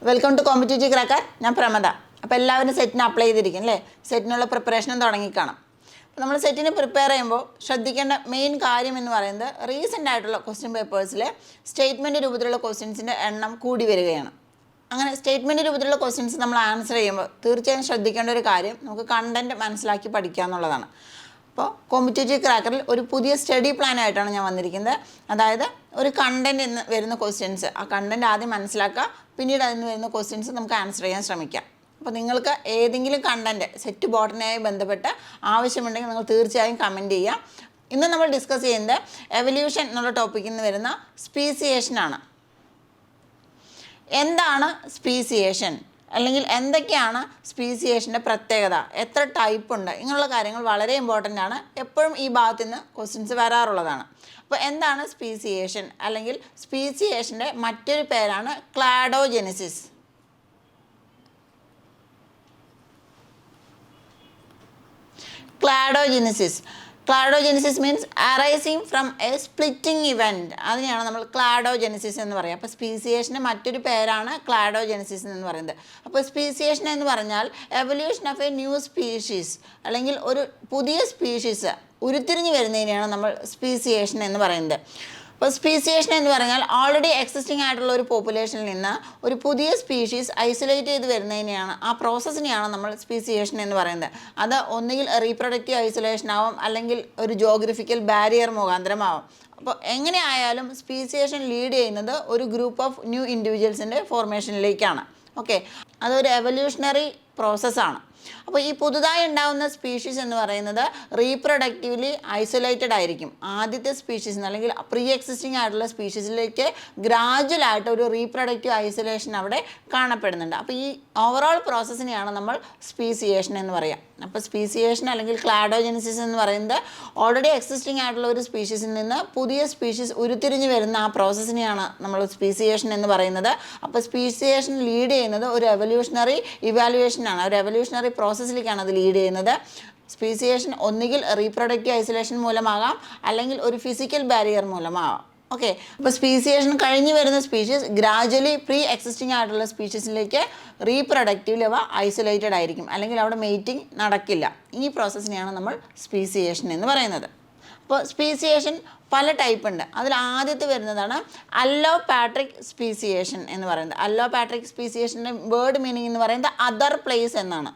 Welcome to competitive cracker. ഞാൻ പ്രമദ. അപ്പോൾ എല്ലാവരും സെറ്റിന് അപ്ലൈ ചെയ്തിരിക്കും അല്ലേ? സെറ്റിനുള്ള പ്രിപ്പറേഷനും തുടങ്ങിക്കാണും. അപ്പോൾ നമ്മൾ സെറ്റിന് പ്രിപ്പയർ ചെയ്യുമ്പോൾ ശ്രദ്ധിക്കേണ്ട മെയിൻ കാര്യം എന്ന് പറയുന്നത് റീസെൻ്റ് ആയിട്ടുള്ള ക്വസ്റ്റ്യൻ പേപ്പേഴ്സിലെ സ്റ്റേറ്റ്മെൻറ്റ് രൂപത്തിലുള്ള ക്വസ്റ്റ്യൻസിൻ്റെ എണ്ണം കൂടി വരികയാണ്. അങ്ങനെ സ്റ്റേറ്റ്മെൻറ്റ് രൂപത്തിലുള്ള ക്വസ്റ്റ്യൻസ് നമ്മൾ ആൻസർ ചെയ്യുമ്പോൾ തീർച്ചയായും ശ്രദ്ധിക്കേണ്ട ഒരു കാര്യം നമുക്ക് കണ്ടൻറ്റ് മനസ്സിലാക്കി പഠിക്കുക എന്നുള്ളതാണ്. അപ്പോൾ കോമ്പറ്റേറ്റീവ് ക്രാക്കറിൽ ഒരു പുതിയ സ്റ്റഡി പ്ലാനായിട്ടാണ് ഞാൻ വന്നിരിക്കുന്നത്. അതായത് ഒരു കണ്ടൻറ്റ് എന്ന് വരുന്ന ക്വസ്റ്റ്യൻസ്, ആ കണ്ടൻറ്റ് ആദ്യം മനസ്സിലാക്കുക, പിന്നീട് അതിന് വരുന്ന ക്വസ്റ്റ്യൻസ് നമുക്ക് ആൻസർ ചെയ്യാൻ ശ്രമിക്കാം. അപ്പോൾ നിങ്ങൾക്ക് ഏതെങ്കിലും കണ്ടൻറ്റ് സെറ്റ് ബോട്ടനുമായി ബന്ധപ്പെട്ട് ആവശ്യമുണ്ടെങ്കിൽ നിങ്ങൾ തീർച്ചയായും കമൻറ്റ് ചെയ്യാം. ഇന്ന് നമ്മൾ ഡിസ്കസ് ചെയ്യുന്നത് എവല്യൂഷൻ എന്നുള്ള ടോപ്പിക്കിൽ നിന്ന് വരുന്ന സ്പീസിയേഷനാണ്. എന്താണ് സ്പീസിയേഷൻ, അല്ലെങ്കിൽ എന്തൊക്കെയാണ് സ്പീസിയേഷൻ്റെ പ്രത്യേകത, എത്ര ടൈപ്പ് ഉണ്ട്, ഇങ്ങനെയുള്ള കാര്യങ്ങൾ വളരെ ഇമ്പോർട്ടൻ്റ് ആണ്. എപ്പോഴും ഈ ഭാഗത്ത് നിന്ന് ക്വസ്റ്റ്യൻസ് വരാറുള്ളതാണ്. അപ്പോൾ എന്താണ് സ്പീസിയേഷൻ, അല്ലെങ്കിൽ സ്പീസിയേഷൻ്റെ മറ്റൊരു പേരാണ് cladogenesis. Cladogenesis means arising from a splitting event. അതിനെയാണ് നമ്മൾ ക്ലാഡോജെനിസിസ് എന്ന് പറയുക. അപ്പോൾ സ്പീസിയേഷൻ്റെ മറ്റൊരു പേരാണ് ക്ലാഡോജെനിസിസ് എന്ന് പറയുന്നത്. അപ്പോൾ സ്പീസിയേഷൻ എന്ന് പറഞ്ഞാൽ evolution of A new species, അല്ലെങ്കിൽ ഒരു പുതിയ സ്പീഷീസ് ഉരുത്തിരിഞ്ഞ് വരുന്നതിനെയാണ് നമ്മൾ സ്പീസിയേഷൻ എന്ന് പറയുന്നത്. അപ്പോൾ സ്പീസിയേഷൻ എന്ന് പറഞ്ഞാൽ ഓൾറെഡി എക്സിസ്റ്റിംഗ് ആയിട്ടുള്ള ഒരു പോപ്പുലേഷനിൽ നിന്ന് ഒരു പുതിയ സ്പീഷീസ് ഐസൊലേറ്റ് ചെയ്ത് വരുന്നതിനെയാണ്, ആ പ്രോസസ്സിനെയാണ് നമ്മൾ സ്പീസിയേഷൻ എന്ന് പറയുന്നത്. അത് ഒന്നുകിൽ റീപ്രൊഡക്റ്റീവ് ഐസൊലേഷൻ ആവും, അല്ലെങ്കിൽ ഒരു ജോഗ്രഫിക്കൽ ബാരിയർ മുഖാന്തരമാവും. അപ്പോൾ എങ്ങനെ ആയാലും സ്പീസിയേഷൻ ലീഡ് ചെയ്യുന്നത് ഒരു ഗ്രൂപ്പ് ഓഫ് ന്യൂ ഇൻഡിവിജ്വൽസിൻ്റെ ഫോർമേഷനിലേക്കാണ്. ഓക്കെ, അതൊരു എവല്യൂഷണറി പ്രോസസ്സാണ്. അപ്പോൾ ഈ പുതുതായി ഉണ്ടാകുന്ന സ്പീഷീസ് എന്ന് പറയുന്നത് റീപ്രൊഡക്റ്റീവ്ലി ഐസൊലേറ്റഡ് ആയിരിക്കും. ആദ്യത്തെ സ്പീഷീസ് അല്ലെങ്കിൽ പ്രീ എക്സിസ്റ്റിംഗ് ആയിട്ടുള്ള സ്പീഷീസിലേക്ക് ഗ്രാജുവലായിട്ട് ഒരു റീപ്രൊഡക്റ്റീവ് ഐസൊലേഷൻ അവിടെ കാണപ്പെടുന്നുണ്ട്. അപ്പോൾ ഈ ഓവറോൾ പ്രോസസ്സിനെയാണ് നമ്മൾ സ്പീസിയേഷൻ എന്ന് പറയുക. അപ്പോൾ സ്പീസിയേഷൻ അല്ലെങ്കിൽ ക്ലാഡോജെനിസിസ് എന്ന് പറയുന്നത് ഓൾറെഡി എക്സിസ്റ്റിംഗ് ആയിട്ടുള്ള ഒരു സ്പീഷീസിൽ നിന്ന് പുതിയ സ്പീഷീസ് ഉരുത്തിരിഞ്ഞ് വരുന്ന ആ പ്രോസസ്സിനെയാണ് നമ്മൾ സ്പീസിയേഷൻ എന്ന് പറയുന്നത്. അപ്പോൾ സ്പീസിയേഷൻ ലീഡ് ചെയ്യുന്നത് ഒരു എവല്യൂഷണറി ഇവാലുവേഷനാണ്, ഒരു എവല്യൂഷണറി പ്രോസസ്സിലേക്കാണ് അത് ലീഡ് ചെയ്യുന്നത്. സ്പീസിയേഷൻ ഒന്നുകിൽ റീപ്രൊഡക്റ്റീവ് ഐസൊലേഷൻ മൂലമാകാം, അല്ലെങ്കിൽ ഒരു ഫിസിക്കൽ ബാരിയർ മൂലമാകാം. ഓക്കെ, അപ്പോൾ സ്പീസിയേഷൻ കഴിഞ്ഞ് വരുന്ന സ്പീഷീസ് ഗ്രാജുവലി പ്രീ എക്സിസ്റ്റിംഗ് ആയിട്ടുള്ള സ്പീഷീസിലേക്ക് റീപ്രൊഡക്റ്റീവ്ലി അവ ഐസൊലേറ്റഡ് ആയിരിക്കും, അല്ലെങ്കിൽ അവിടെ മെയ്റ്റിംഗ് നടക്കില്ല. ഈ പ്രോസസ്സിനെയാണ് നമ്മൾ സ്പീസിയേഷൻ എന്ന് പറയുന്നത്. അപ്പോൾ സ്പീസിയേഷൻ പല ടൈപ്പ് ഉണ്ട്. അതിൽ ആദ്യത്തെ വരുന്നതാണ് അല്ലോപാട്രിക് സ്പീസിയേഷൻ എന്ന് പറയുന്നത്. അല്ലോപാട്രിക് സ്പീസിയേഷൻ്റെ വേർഡ് മീനിങ് എന്ന് പറയുന്നത് അതർ പ്ലേസ് എന്നാണ്.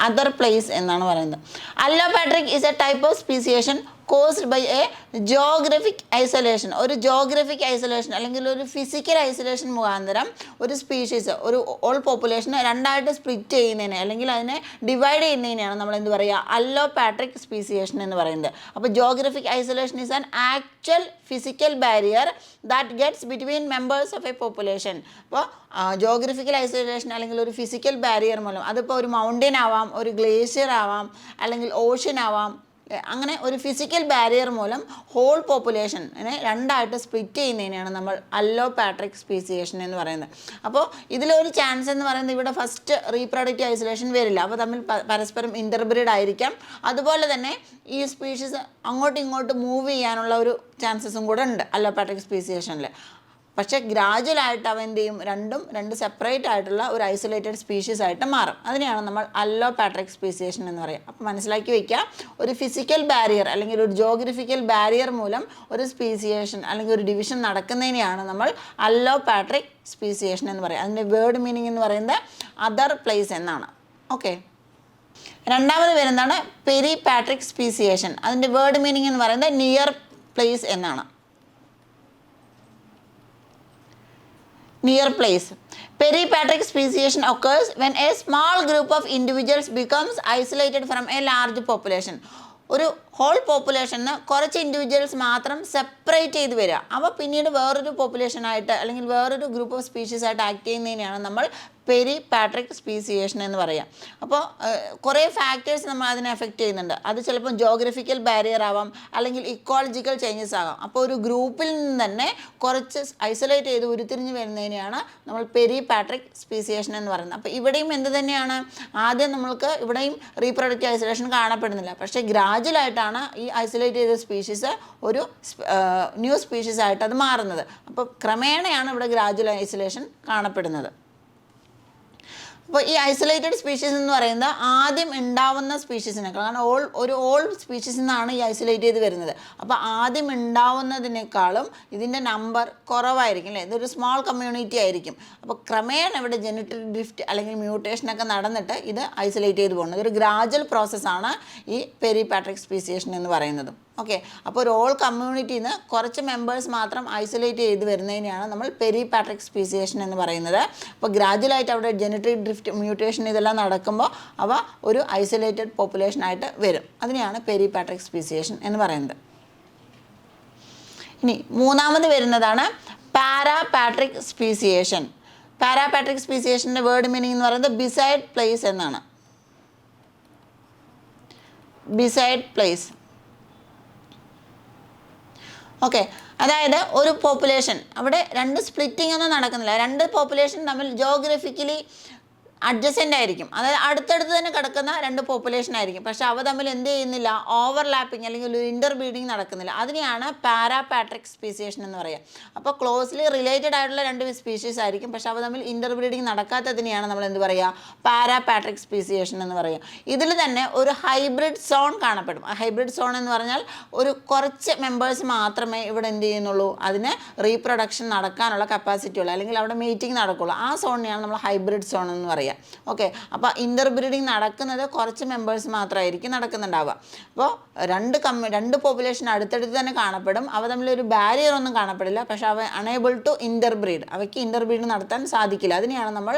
അതർ പ്ലേസ് എന്നാണ് പറയുന്നത്. Allopatric is a type of speciation caused by a geographic isolation. ഒരു ജോഗ്രഫിക് ഐസൊലേഷൻ അല്ലെങ്കിൽ ഒരു ഫിസിക്കൽ ഐസൊലേഷൻ മുഖാന്തരം ഒരു സ്പീഷീസ്, ഒരു ഓൾ പോപ്പുലേഷനെ രണ്ടായിട്ട് സ്പ്ലിറ്റ് ചെയ്യുന്നതിനെ അല്ലെങ്കിൽ അതിനെ ഡിവൈഡ് ചെയ്യുന്നതിനെയാണ് നമ്മൾ എന്ത് പറയുക, അല്ലോപാട്രിക് സ്പീസിയേഷൻ എന്ന് പറയുന്നത്. അപ്പോൾ geographic isolation is an actual physical barrier that gets between members of A population. അപ്പോൾ ജോഗ്രഫിക്കൽ ഐസൊലേഷൻ അല്ലെങ്കിൽ ഒരു ഫിസിക്കൽ ബാരിയർ മൂലം, അതിപ്പോൾ ഒരു മൗണ്ടൻ ആവാം, ഒരു ഗ്ലേഷ്യർ ആവാം, അല്ലെങ്കിൽ ഓഷ്യൻ ആവാം, അങ്ങനെ ഒരു ഫിസിക്കൽ ബാരിയർ മൂലം ഹോൾ പോപ്പുലേഷനെ രണ്ടായിട്ട് സ്പ്ലിറ്റ് ചെയ്യുന്നതിനെയാണ് നമ്മൾ അല്ലോപാട്രിക് സ്പീസിയേഷൻ എന്ന് പറയുന്നത്. അപ്പോൾ ഇതിലൊരു ചാൻസ് എന്ന് പറയുന്നത് ഇവിടെ ഫസ്റ്റ് റീപ്രൊഡക്റ്റീവ് ഐസൊലേഷൻ വരില്ല, അപ്പോൾ തമ്മിൽ പരസ്പരം ഇൻ്റർബ്രീഡ് ആയിരിക്കാം. അതുപോലെ തന്നെ ഈ സ്പീഷീസ് അങ്ങോട്ടും ഇങ്ങോട്ടും മൂവ് ചെയ്യാനുള്ള ഒരു ചാൻസസും കൂടെ ഉണ്ട് അല്ലോപാട്രിക് സ്പീസിയേഷനിൽ. പക്ഷേ ഗ്രാജുവലായിട്ട് അവ എന്ത് ചെയ്യും, രണ്ട് സെപ്പറേറ്റ് ആയിട്ടുള്ള ഒരു ഐസൊലേറ്റഡ് സ്പീഷീസ് ആയിട്ട് മാറും. അതിനെയാണ് നമ്മൾ അല്ലോപാട്രിക് സ്പീസിയേഷൻ എന്ന് പറയുക. അപ്പോൾ മനസ്സിലാക്കി വയ്ക്കുക, ഒരു ഫിസിക്കൽ ബാരിയർ അല്ലെങ്കിൽ ഒരു ജോഗ്രഫിക്കൽ ബാരിയർ മൂലം ഒരു സ്പീസിയേഷൻ അല്ലെങ്കിൽ ഒരു ഡിവിഷൻ നടക്കുന്നതിനെയാണ് നമ്മൾ അല്ലോപാട്രിക് സ്പീസിയേഷൻ എന്ന് പറയുക. അതിൻ്റെ വേർഡ് മീനിങ് എന്ന് പറയുന്നത് അതർ പ്ലേസ് എന്നാണ്. ഓക്കെ, രണ്ടാമത് വരുന്നതാണ് പെരിപാട്രിക് സ്പീസിയേഷൻ. അതിൻ്റെ വേർഡ് മീനിങ് എന്ന് പറയുന്നത് നിയർ പ്ലേസ് എന്നാണ്. Near place. Peripatric speciation occurs when a small group of individuals becomes isolated from a large population. ഒരു ഹോൾ പോപ്പുലേഷന് കുറച്ച് ഇൻഡിവിജ്വൽസ് മാത്രം സെപ്പറേറ്റ് ചെയ്ത് വരിക, അവ പിന്നീട് വേറൊരു പോപ്പുലേഷനായിട്ട് അല്ലെങ്കിൽ വേറൊരു ഗ്രൂപ്പ് ഓഫ് സ്പീഷീസ് ആയിട്ട് ആക്ട് ചെയ്യുന്നതിനെയാണ് നമ്മൾ പെരിപാട്രിക് സ്പീസിയേഷൻ എന്ന് പറയാം. അപ്പോൾ കുറേ ഫാക്ടേഴ്സ് നമ്മൾ അതിനെ എഫക്റ്റ് ചെയ്യുന്നുണ്ട്. അത് ചിലപ്പോൾ ജോഗ്രഫിക്കൽ ബാരിയർ ആവാം, അല്ലെങ്കിൽ ഇക്കോളജിക്കൽ ചേഞ്ചസ് ആകാം. അപ്പോൾ ഒരു ഗ്രൂപ്പിൽ നിന്ന് തന്നെ കുറച്ച് ഐസൊലേറ്റ് ചെയ്ത് ഉരുത്തിരിഞ്ഞ് വരുന്നതിനെയാണ് നമ്മൾ പെരിപാട്രിക് സ്പീസിയേഷൻ എന്ന് പറയുന്നത്. അപ്പോൾ ഇവിടെയും എന്ത് തന്നെയാണ്, ആദ്യം നമ്മൾക്ക് ഇവിടെയും റീപ്രൊഡക്റ്റീവ് ഐസൊലേഷൻ കാണപ്പെടുന്നില്ല. പക്ഷേ ഗ്രാജുവലായിട്ടാണ് ഈ ഐസൊലേറ്റ് ചെയ്ത സ്പീഷീസ് ഒരു ന്യൂ സ്പീഷീസ് ആയിട്ട് അത് മാറുന്നത്. അപ്പോൾ ക്രമേണയാണ് ഇവിടെ ഗ്രാജുവൽ ഐസൊലേഷൻ കാണപ്പെടുന്നത്. അപ്പോൾ ഈ ഐസൊലേറ്റഡ് സ്പീഷീസ് എന്ന് പറയുന്നത് ആദ്യം ഉണ്ടാവുന്ന സ്പീഷീസിനേക്കാൾ, കാരണം ഒരു ഓൾഡ് സ്പീഷീസിൽ നിന്നാണ് ഈ ഐസൊലേറ്റ് ചെയ്ത് വരുന്നത്. അപ്പോൾ ആദ്യം ഉണ്ടാവുന്നതിനേക്കാളും ഇതിൻ്റെ നമ്പർ കുറവായിരിക്കും അല്ലേ, ഇതൊരു സ്മോൾ കമ്മ്യൂണിറ്റി ആയിരിക്കും. അപ്പോൾ ക്രമേണ ഇവിടെ ജെനറ്റിക് ഡ്രിഫ്റ്റ് അല്ലെങ്കിൽ മ്യൂട്ടേഷനൊക്കെ നടന്നിട്ട് ഇത് ഐസൊലേറ്റ് ചെയ്ത് പോകുന്നത്. ഇതൊരു ഗ്രാജുവൽ പ്രോസസ്സാണ് ഈ പെരിപാട്രിക് സ്പീസിയേഷൻ എന്ന് പറയുന്നത്. ഓക്കെ, അപ്പോൾ ഒരു ഓൾ കമ്മ്യൂണിറ്റിയിൽ നിന്ന് കുറച്ച് മെമ്പേഴ്സ് മാത്രം ഐസൊലേറ്റ് ചെയ്ത് വരുന്നതിനെയാണ് നമ്മൾ പെരിപാട്രിക് സ്പീസിയേഷൻ എന്ന് പറയുന്നത്. അപ്പോൾ ഗ്രാജുവലായിട്ട് അവിടെ ജെനറ്റിക് ഡ്രിഫ്റ്റ്, മ്യൂട്ടേഷൻ ഇതെല്ലാം നടക്കുമ്പോൾ അവ ഒരു ഐസൊലേറ്റഡ് പോപ്പുലേഷനായിട്ട് വരും. അതിനെയാണ് പെരിപാട്രിക് സ്പീസിയേഷൻ എന്ന് പറയുന്നത്. ഇനി മൂന്നാമത് വരുന്നതാണ് പാരാപാട്രിക് സ്പീസിയേഷൻ. പാരാപാട്രിക് സ്പീസിയേഷൻ്റെ വേർഡ് മീനിങ് എന്ന് പറയുന്നത് ബിസൈഡ് പ്ലേസ് എന്നാണ്. Beside place. ഓക്കെ, അതായത് ഒരു പോപ്പുലേഷൻ, അവിടെ രണ്ട് സ്പ്ലിറ്റിംഗ് ഒന്നും നടക്കുന്നില്ല. രണ്ട് പോപ്പുലേഷൻ തമ്മിൽ ജോഗ്രഫിക്കലി അഡ്ജസൻ്റ് ആയിരിക്കും, അതായത് അടുത്തടുത്ത് തന്നെ കിടക്കുന്ന രണ്ട് പോപ്പുലേഷൻ ആയിരിക്കും. പക്ഷേ അവ തമ്മിൽ എന്ത് ചെയ്യുന്നില്ല, ഓവർലാപ്പിംഗ് അല്ലെങ്കിൽ ഒരു ഇൻ്റർ ബ്രീഡിങ് നടക്കുന്നില്ല. അതിനെയാണ് പാരാപാട്രിക് സ്പീസിയേഷൻ എന്ന് പറയുക. അപ്പോൾ ക്ലോസ്ലി റിലേറ്റഡ് ആയിട്ടുള്ള രണ്ട് സ്പീഷീസ് ആയിരിക്കും, പക്ഷേ അവ തമ്മിൽ ഇൻ്റർ ബ്രീഡിങ് നടക്കാത്തതിനെയാണ് നമ്മൾ എന്ത് പറയുക, പാരാപാട്രിക് സ്പീസിയേഷൻ എന്ന് പറയുക. ഇതിൽ തന്നെ ഒരു ഹൈബ്രിഡ് സോൺ കാണപ്പെടും. ഹൈബ്രിഡ് സോൺ എന്ന് പറഞ്ഞാൽ ഒരു കുറച്ച് മെമ്പേഴ്സ് മാത്രമേ ഇവിടെ എന്ത് ചെയ്യുന്നുള്ളൂ, അതിന് റീപ്രൊഡക്ഷൻ നടക്കാനുള്ള കപ്പാസിറ്റി ഉള്ളൂ, അല്ലെങ്കിൽ അവിടെ മീറ്റിംഗ് നടക്കുള്ളൂ. ആ സോണിനെയാണ് നമ്മൾ ഹൈബ്രിഡ് സോൺ എന്ന് പറയുക. ഓക്കെ, അപ്പോൾ ഇൻ്റർ ബ്രീഡിങ് നടക്കുന്നത് കുറച്ച് മെമ്പേഴ്സ് മാത്രമായിരിക്കും നടക്കുന്നുണ്ടാവുക. അപ്പോൾ രണ്ട് പോപ്പുലേഷൻ അടുത്തടുത്ത് തന്നെ കാണപ്പെടും. അവ തമ്മിലൊരു ബാരിയർ ഒന്നും കാണപ്പെടില്ല, പക്ഷേ അവ അണേബിൾ ടു ഇൻ്റർ ബ്രീഡ്, അവയ്ക്ക് ഇൻ്റർ ബ്രീഡ് നടത്താൻ സാധിക്കില്ല. അതിനെയാണ് നമ്മൾ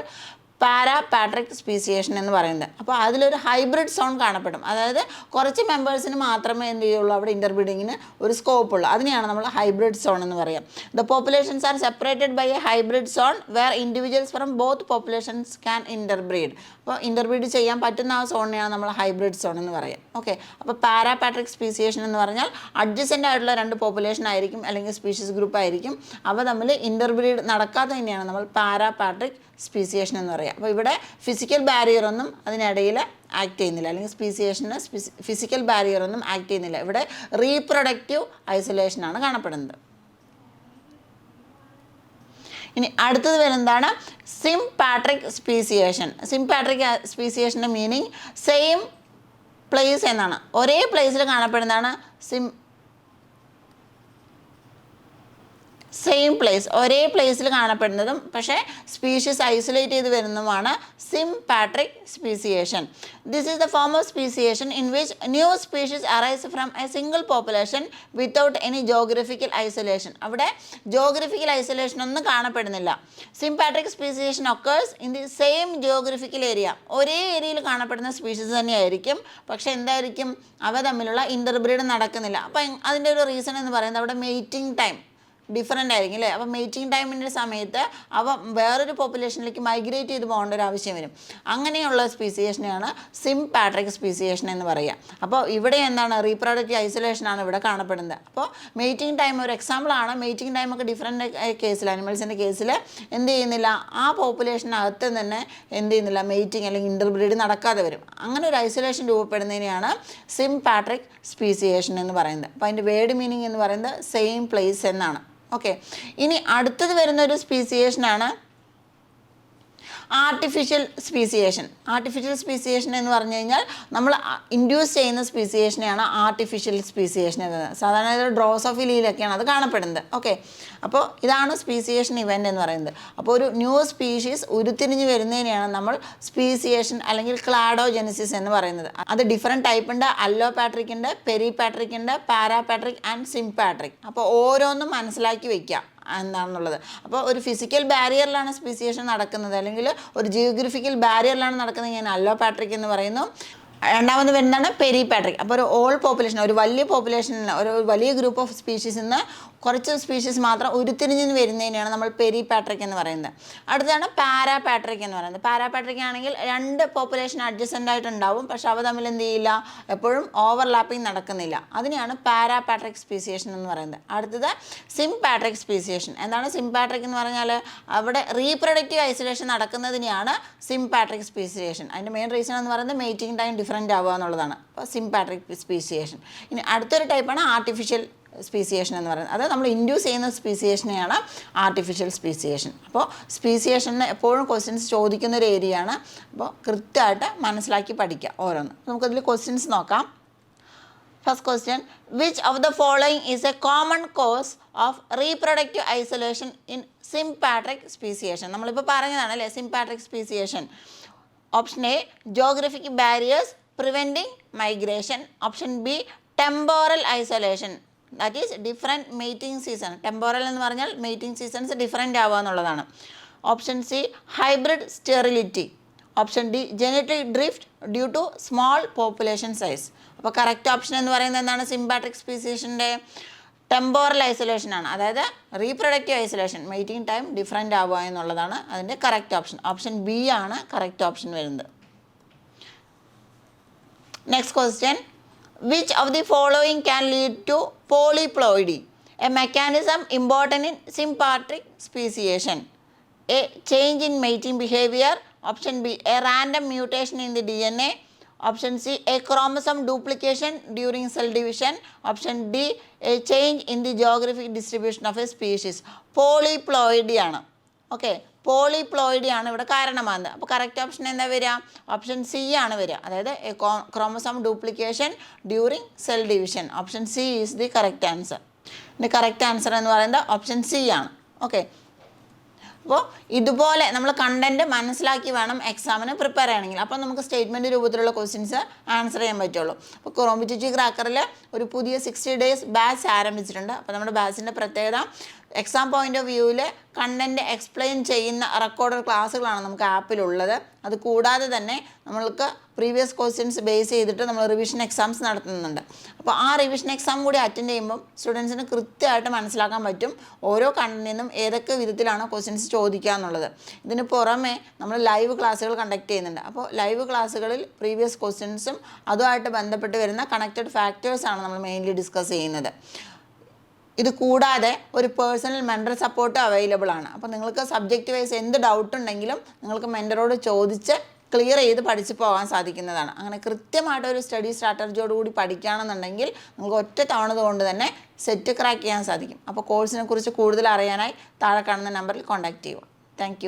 പാരാപാട്രിക് സ്പീസിയേഷൻ എന്ന് പറയുന്നത്. അപ്പോൾ അതിലൊരു ഹൈബ്രിഡ് സോൺ കാണപ്പെടും, അതായത് കുറച്ച് മെമ്പേഴ്സിന് മാത്രമേ എന്ത് ചെയ്യുള്ളൂ, അവിടെ ഇൻ്റർബ്രീഡിങ്ങിന് ഒരു സ്കോപ്പ് ഉള്ളൂ. അതിനെയാണ് നമ്മൾ ഹൈബ്രിഡ് സോൺ എന്ന് പറയുക. The populations are separated by a hybrid zone where individuals from both populations can interbreed. അപ്പോൾ ഇൻ്റർബ്രീഡ് ചെയ്യാൻ പറ്റുന്ന ആ സോണിനെയാണ് നമ്മൾ ഹൈബ്രിഡ് സോൺ എന്ന് പറയുക. ഓക്കെ, അപ്പോൾ പാരാപാട്രിക് സ്പീസിയേഷൻ എന്ന് പറഞ്ഞാൽ അഡ്ജസൻ്റ് ആയിട്ടുള്ള രണ്ട് പോപ്പുലേഷൻ ആയിരിക്കും, അല്ലെങ്കിൽ സ്പീഷീസ് ഗ്രൂപ്പ് ആയിരിക്കും. അവ തമ്മിൽ ഇൻ്റർബ്രീഡ് നടക്കാതെ തന്നെയാണ് നമ്മൾ പാരാപാട്രിക് സ്പീസിയേഷൻ എന്ന് പറയുക. അപ്പോൾ ഇവിടെ ഫിസിക്കൽ ബാരിയർ ഒന്നും അതിനിടയിൽ ആക്ട് ചെയ്യുന്നില്ല, അല്ലെങ്കിൽ സ്പീസിയേഷന് ഫിസിക്കൽ ബാരിയർ ഒന്നും ആക്ട് ചെയ്യുന്നില്ല. ഇവിടെ റീപ്രൊഡക്റ്റീവ് ഐസൊലേഷനാണ് കാണപ്പെടുന്നത്. ഇനി അടുത്തത് വരുന്നതാണ് സിംപാട്രിക് സ്പീസിയേഷൻ. സിംപാട്രിക് സ്പീസിയേഷൻ്റെ മീനിങ് സെയിം പ്ലേസ് എന്നാണ്. ഒരേ പ്ലേസിൽ കാണപ്പെടുന്നതാണ് സെയിം പ്ലേസ്, ഒരേ പ്ലേസിൽ കാണപ്പെടുന്നതും പക്ഷേ സ്പീഷീസ് ഐസൊലേറ്റ് ചെയ്ത് വരുന്നതുമാണ് sympatric speciation. This is the form of speciation in which new species arise from a single population without any geographical isolation. അവിടെ ജോഗ്രഫിക്കൽ ഐസൊലേഷൻ ഒന്നും കാണപ്പെടുന്നില്ല. Sympatric speciation occurs in the same geographical area. ഒരേ ഏരിയയിൽ കാണപ്പെടുന്ന species തന്നെയായിരിക്കും, പക്ഷേ എന്തായിരിക്കും, അവ തമ്മിലുള്ള ഇൻ്റർബ്രീഡ് നടക്കുന്നില്ല. അപ്പം അതിൻ്റെ ഒരു റീസൺ എന്ന് പറയുന്നത് അവിടെ മേറ്റിംഗ് ടൈം ഡിഫറൻ്റ് ആയിരിക്കും അല്ലേ. അപ്പോൾ മേറ്റിംഗ് ടൈമിൻ്റെ സമയത്ത് അവ വേറൊരു പോപ്പുലേഷനിലേക്ക് മൈഗ്രേറ്റ് ചെയ്ത് പോകേണ്ട ഒരു ആവശ്യം വരും. അങ്ങനെയുള്ള സ്പീസിയേഷനെയാണ് സിംപാട്രിക് സ്പീസിയേഷൻ എന്ന് പറയുക. അപ്പോൾ ഇവിടെ എന്താണ്, റീപ്രൊഡക്റ്റീവ് ഐസൊലേഷനാണ് ഇവിടെ കാണപ്പെടുന്നത്. അപ്പോൾ മേറ്റിംഗ് ടൈം ഒരു എക്സാമ്പിളാണ്. മേറ്റിംഗ് ടൈമൊക്കെ ഡിഫറെൻ്റ് കേസിൽ, അനിമൽസിൻ്റെ കേസിൽ എന്ത് ചെയ്യുന്നില്ല, ആ പോപ്പുലേഷനകത്ത് തന്നെ എന്ത് ചെയ്യുന്നില്ല, മേറ്റിംഗ് അല്ലെങ്കിൽ ഇൻ്റർബ്രീഡ് നടക്കാതെ വരും. അങ്ങനെ ഒരു ഐസൊലേഷൻ രൂപപ്പെടുന്നതിനെയാണ് സിംപാട്രിക് സ്പീസിയേഷൻ എന്ന് പറയുന്നത്. അപ്പോൾ അതിൻ്റെ വേർഡ് മീനിങ് എന്ന് പറയുന്നത് സെയിം പ്ലേസ് എന്നാണ്. ഓക്കെ, ഇനി അടുത്തത് വരുന്ന ഒരു സ്പീസിയേഷനാണ് ആർട്ടിഫിഷ്യൽ സ്പീസിയേഷൻ. ആർട്ടിഫിഷ്യൽ സ്പീസിയേഷൻ എന്ന് പറഞ്ഞു കഴിഞ്ഞാൽ നമ്മൾ ഇൻഡ്യൂസ് ചെയ്യുന്ന സ്പീസിയേഷനെയാണ് ആർട്ടിഫിഷ്യൽ സ്പീസിയേഷൻ എന്ന് പറയുന്നത്. സാധാരണ ഡ്രോസോഫിലിയിലൊക്കെയാണ് അത് കാണപ്പെടുന്നത്. ഓക്കെ, അപ്പോൾ ഇതാണ് സ്പീസിയേഷൻ ഇവൻ്റ് എന്ന് പറയുന്നത്. അപ്പോൾ ഒരു ന്യൂ സ്പീഷീസ് ഉരുത്തിരിഞ്ഞ് വരുന്നതിനെയാണ് നമ്മൾ സ്പീസിയേഷൻ അല്ലെങ്കിൽ ക്ലാഡോജെനിസിസ് എന്ന് പറയുന്നത്. അത് ഡിഫറെൻറ്റ് ടൈപ്പ് ഉണ്ട്. അല്ലോപാട്രിക് ഉണ്ട്, പെരിപാട്രിക് ഉണ്ട്, പാരാപാട്രിക് ആൻഡ് സിംപാട്രിക്. അപ്പോൾ ഓരോന്നും മനസ്സിലാക്കി വയ്ക്കുക എന്താണെന്നുള്ളത്. അപ്പോൾ ഒരു ഫിസിക്കൽ ബാരിയറിലാണ് സ്പീസിയേഷൻ നടക്കുന്നത്, അല്ലെങ്കിൽ ഒരു ജിയോഗ്രഫിക്കൽ ബാരിയറിലാണ് നടക്കുന്നത്, ഞാൻ അല്ലോപാട്രിക് എന്ന് പറയുന്നു. രണ്ടാമത് വരുന്നതാണ് പെരിപാട്രിക്. അപ്പോൾ ഒരു ഓൾ പോപ്പുലേഷൻ, ഒരു വലിയ പോപ്പുലേഷനിൽ ഒരു വലിയ ഗ്രൂപ്പ് ഓഫ് സ്പീഷീസിൽ നിന്ന് കുറച്ച് സ്പീഷീസ് മാത്രം ഉരുത്തിരിഞ്ഞ് വരുന്നതിനെയാണ് നമ്മൾ പെരിപാട്രിക് എന്ന് പറയുന്നത്. അടുത്താണ് പാരാപാട്രിക് എന്ന് പറയുന്നത്. പാരാപാട്രിക് ആണെങ്കിൽ രണ്ട് പോപ്പുലേഷൻ അഡ്ജസൻ്റ് ആയിട്ടുണ്ടാവും, പക്ഷെ അവ തമ്മിൽ എന്ത് ചെയ്യില്ല, എപ്പോഴും ഓവർലാപ്പിംഗ് നടക്കുന്നില്ല. അതിനെയാണ് പാരാപാട്രിക് സ്പീസിയേഷൻ എന്ന് പറയുന്നത്. അടുത്തത് സിംപാട്രിക് സ്പീസിയേഷൻ. എന്താണ് സിംപാട്രിക് എന്ന് പറഞ്ഞാൽ? അവിടെ റീപ്രൊഡക്റ്റീവ് ഐസൊലേഷൻ നടക്കുന്നതിനെയാണ് സിംപാട്രിക് സ്പീസിയേഷൻ. അതിൻ്റെ മെയിൻ റീസൺ എന്ന് പറയുന്നത് മേറ്റിംഗ് ടൈം ഡിഫറൻറ്റ് ആവുക എന്നുള്ളതാണ്. അപ്പോൾ സിംപാട്രിക് സ്പീസിയേഷൻ. ഇനി അടുത്തൊരു ടൈപ്പാണ് ആർട്ടിഫിഷ്യൽ സ്പീസിയേഷൻ എന്ന് പറയുന്നത്. അത് നമ്മൾ ഇൻഡ്യൂസ് ചെയ്യുന്ന സ്പീസിയേഷനെയാണ് ആർട്ടിഫിഷ്യൽ സ്പീസിയേഷൻ. അപ്പോൾ സ്പീസിയേഷന് എപ്പോഴും ക്വസ്റ്റ്യൻസ് ചോദിക്കുന്ന ഒരു ഏരിയയാണ്. അപ്പോൾ കൃത്യമായിട്ട് മനസ്സിലാക്കി പഠിക്കുക ഓരോന്ന്. നമുക്കതിൽ ക്വസ്റ്റ്യൻസ് നോക്കാം. First question, which of the following is a common cause of reproductive isolation in sympatric speciation? നമ്മളിപ്പോൾ പറഞ്ഞതാണ് അല്ലേ sympatric speciation. Option A, geographic barriers preventing migration. Option B, temporal isolation, that is different mating season. Temporal എന്ന് പറഞ്ഞാൽ mating seasons different ആവുക എന്നുള്ളതാണ്. Option C, hybrid sterility. Option D, genetic drift due to small population size. അപ്പോൾ correct option എന്ന് പറയുന്നത് എന്താണ്? Sympatric സ്പീസിയേഷൻ്റെ temporal isolation ആണ്. അതായത് reproductive isolation, mating time different ആവുക എന്നുള്ളതാണ് അതിൻ്റെ കറക്റ്റ് ഓപ്ഷൻ. ഓപ്ഷൻ ബി ആണ് കറക്റ്റ് ഓപ്ഷൻ വരുന്നത്. Next question, which of the following can lead to polyploidy, a mechanism important in sympatric speciation? A, change in mating behavior. Option B, a random mutation in the DNA. Option C, a chromosome duplication during cell division. Option D, a change in the geographic distribution of a species. Polyploidy ആണ്. Okay, polyploidy ആണ് ഇവിടെ കാരണമാകുന്നത്. അപ്പോൾ correct option എന്താ വരിക? Option C ആണ് വരിക. അതായത് chromosome duplication during cell division. Option C is the correct answer. ഇതിൻ്റെ കറക്റ്റ് ആൻസർ എന്ന് പറയുന്നത് ഓപ്ഷൻ സി ആണ്. ഓക്കെ, അപ്പോൾ ഇതുപോലെ നമ്മൾ കണ്ടൻറ്റ് മനസ്സിലാക്കി വേണം എക്സാമിന് പ്രിപ്പയർ ചെയ്യണമെങ്കിൽ. അപ്പോൾ നമുക്ക് സ്റ്റേറ്റ്മെൻറ്റ് രൂപത്തിലുള്ള ക്വസ്റ്റ്യൻസ് ആൻസർ ചെയ്യാൻ പറ്റുള്ളൂ. അപ്പോൾ കോമ്പറ്റിറ്റീവ് ക്രാക്കറിൽ ഒരു പുതിയ 60 days ബാച്ച് ആരംഭിച്ചിട്ടുണ്ട്. അപ്പോൾ നമ്മുടെ ബാച്ചിൻ്റെ പ്രത്യേകത എക്സാം പോയിൻ്റ് ഓഫ് വ്യൂവിൽ കണ്ടൻറ്റ് എക്സ്പ്ലെയിൻ ചെയ്യുന്ന റെക്കോർഡഡ് ക്ലാസ്സുകളാണ് നമുക്ക് ആപ്പിലുള്ളത്. അത് കൂടാതെ തന്നെ നമ്മൾക്ക് പ്രീവിയസ് ക്വസ്റ്റ്യൻസ് ബേസ് ചെയ്തിട്ട് നമ്മൾ റിവിഷൻ എക്സാംസ് നടത്തുന്നുണ്ട്. അപ്പോൾ ആ റിവിഷൻ എക്സാം കൂടി അറ്റൻഡ് ചെയ്യുമ്പം സ്റ്റുഡൻസിന് കൃത്യമായിട്ട് മനസ്സിലാക്കാൻ പറ്റും ഓരോ കണ്ടൻറ്റിൽ നിന്നും ഏതൊക്കെ വിധത്തിലാണ് ക്വസ്റ്റ്യൻസ് ചോദിക്കുക എന്നുള്ളത്. ഇതിന് പുറമെ നമ്മൾ ലൈവ് ക്ലാസ്സുകൾ കണ്ടക്ട് ചെയ്യുന്നുണ്ട്. അപ്പോൾ ലൈവ് ക്ലാസ്സുകളിൽ പ്രീവിയസ് ക്വസ്റ്റ്യൻസും അതുമായിട്ട് ബന്ധപ്പെട്ട് വരുന്ന കണക്റ്റഡ് ഫാക്ടേഴ്സാണ് നമ്മൾ മെയിൻലി ഡിസ്കസ് ചെയ്യുന്നത്. ഇത് കൂടാതെ ഒരു പേഴ്സണൽ മെൻറ്റർ സപ്പോർട്ട് അവൈലബിൾ ആണ്. അപ്പോൾ നിങ്ങൾക്ക് സബ്ജക്റ്റ് വൈസ് എന്ത് ഡൗട്ട് ഉണ്ടെങ്കിലും നിങ്ങൾക്ക് മെൻറ്ററോട് ചോദിച്ച് ക്ലിയർ ചെയ്ത് പഠിച്ച് പോകാൻ സാധിക്കുന്നതാണ്. അങ്ങനെ കൃത്യമായിട്ടൊരു സ്റ്റഡി സ്ട്രാറ്റജിയോടുകൂടി പഠിക്കുകയാണെന്നുണ്ടെങ്കിൽ നിങ്ങൾക്ക് ഒറ്റ തവണ കൊണ്ട് തന്നെ സെറ്റ് ക്രാക്ക് ചെയ്യാൻ സാധിക്കും. അപ്പോൾ കോഴ്സിനെ കുറിച്ച് കൂടുതൽ അറിയാനായി താഴെ കാണുന്ന നമ്പറിൽ കോൺടാക്റ്റ് ചെയ്യുക. താങ്ക്